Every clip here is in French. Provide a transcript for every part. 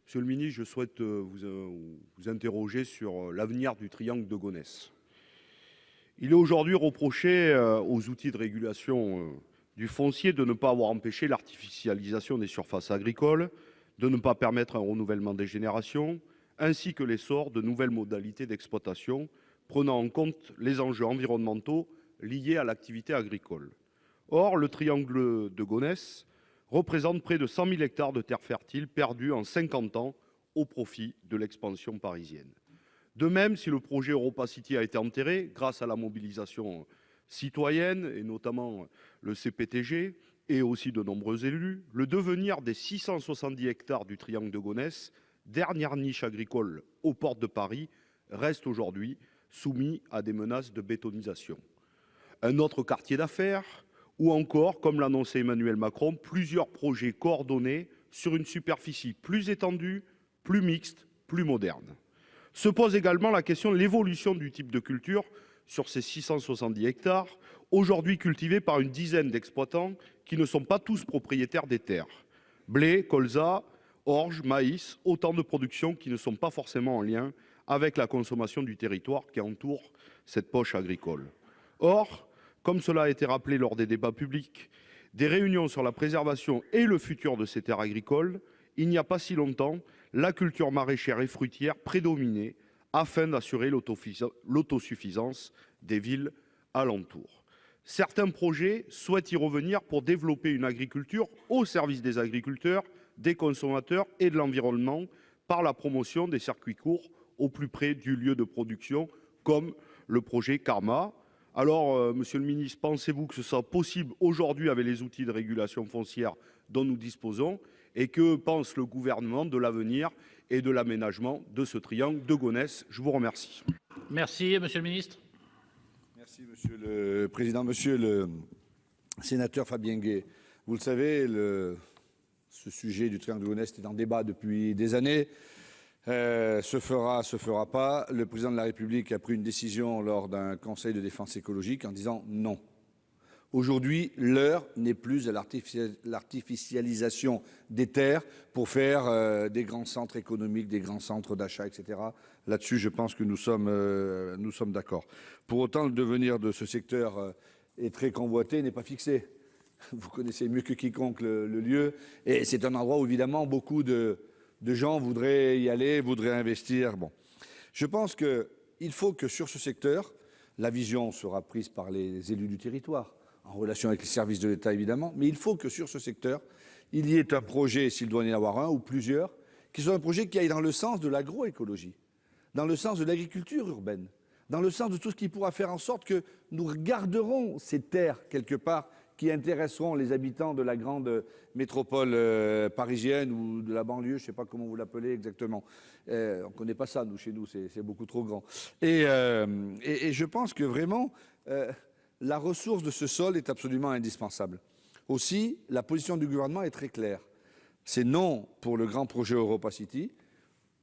Monsieur le ministre, je souhaite vous interroger sur l'avenir du triangle de Gonesse. Il est aujourd'hui reproché aux outils de régulation du foncier de ne pas avoir empêché l'artificialisation des surfaces agricoles, de ne pas permettre un renouvellement des générations, ainsi que l'essor de nouvelles modalités d'exploitation prenant en compte les enjeux environnementaux liés à l'activité agricole. Or, le triangle de Gonesse représente près de 100 000 hectares de terres fertiles perdus en 50 ans au profit de l'expansion parisienne. De même, si le projet EuropaCity a été enterré grâce à la mobilisation citoyenne, et notamment le CPTG, et aussi de nombreux élus, le devenir des 670 hectares du triangle de Gonesse, dernière niche agricole aux portes de Paris, reste aujourd'hui soumis à des menaces de bétonisation. Un autre quartier d'affaires, ou encore, comme l'annonçait Emmanuel Macron, plusieurs projets coordonnés sur une superficie plus étendue, plus mixte, plus moderne. Se pose également la question de l'évolution du type de culture sur ces 670 hectares, aujourd'hui cultivés par une dizaine d'exploitants qui ne sont pas tous propriétaires des terres. Blé, colza, orge, maïs, autant de productions qui ne sont pas forcément en lien avec la consommation du territoire qui entoure cette poche agricole. Or, comme cela a été rappelé lors des débats publics, des réunions sur la préservation et le futur de ces terres agricoles, il n'y a pas si longtemps, la culture maraîchère et fruitière prédominait afin d'assurer l'autosuffisance des villes alentours. Certains projets souhaitent y revenir pour développer une agriculture au service des agriculteurs, des consommateurs et de l'environnement par la promotion des circuits courts au plus près du lieu de production, comme le projet Karma. Alors, monsieur le ministre, pensez-vous que ce soit possible aujourd'hui avec les outils de régulation foncière dont nous disposons? Et que pense le gouvernement de l'avenir et de l'aménagement de ce triangle de Gonesse? Je vous remercie. Merci, monsieur le ministre. Merci, monsieur le président. Monsieur le sénateur Fabien Gay, vous le savez, ce sujet du triangle de Gonesse est en débat depuis des années. Se fera pas. Le président de la République a pris une décision lors d'un conseil de défense écologique en disant non. Aujourd'hui, l'heure n'est plus à l'artificialisation des terres pour faire des grands centres économiques, des grands centres d'achat, etc. Là-dessus, je pense que nous sommes d'accord. Pour autant, le devenir de ce secteur est très convoité, n'est pas fixé. Vous connaissez mieux que quiconque le lieu. Et c'est un endroit où, évidemment, beaucoup de gens voudraient y aller, voudraient investir. Bon. Je pense qu'il faut que sur ce secteur, la vision sera prise par les élus du territoire, en relation avec les services de l'État évidemment, mais il faut que sur ce secteur, il y ait un projet, s'il doit y en avoir un ou plusieurs, qui soit un projet qui aille dans le sens de l'agroécologie, dans le sens de l'agriculture urbaine, dans le sens de tout ce qui pourra faire en sorte que nous garderons ces terres quelque part qui intéresseront les habitants de la grande métropole parisienne ou de la banlieue, je ne sais pas comment vous l'appelez exactement. On ne connaît pas ça, nous, chez nous, c'est beaucoup trop grand. Et je pense que vraiment, la ressource de ce sol est absolument indispensable. Aussi, la position du gouvernement est très claire. C'est non pour le grand projet EuropaCity.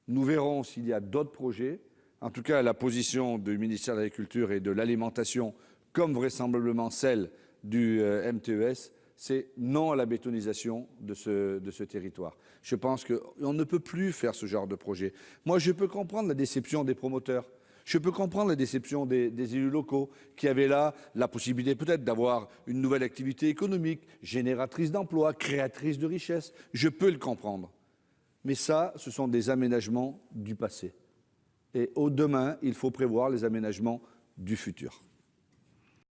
Nous verrons s'il y a d'autres projets. En tout cas, la position du ministère de l'Agriculture et de l'Alimentation, comme vraisemblablement celle du MTES, c'est non à la bétonisation de ce territoire. Je pense qu'on ne peut plus faire ce genre de projet. Moi, je peux comprendre la déception des promoteurs. Je peux comprendre la déception des élus locaux qui avaient là la possibilité peut-être d'avoir une nouvelle activité économique, génératrice d'emplois, créatrice de richesses. Je peux le comprendre. Mais ça, ce sont des aménagements du passé. Et au demain, il faut prévoir les aménagements du futur.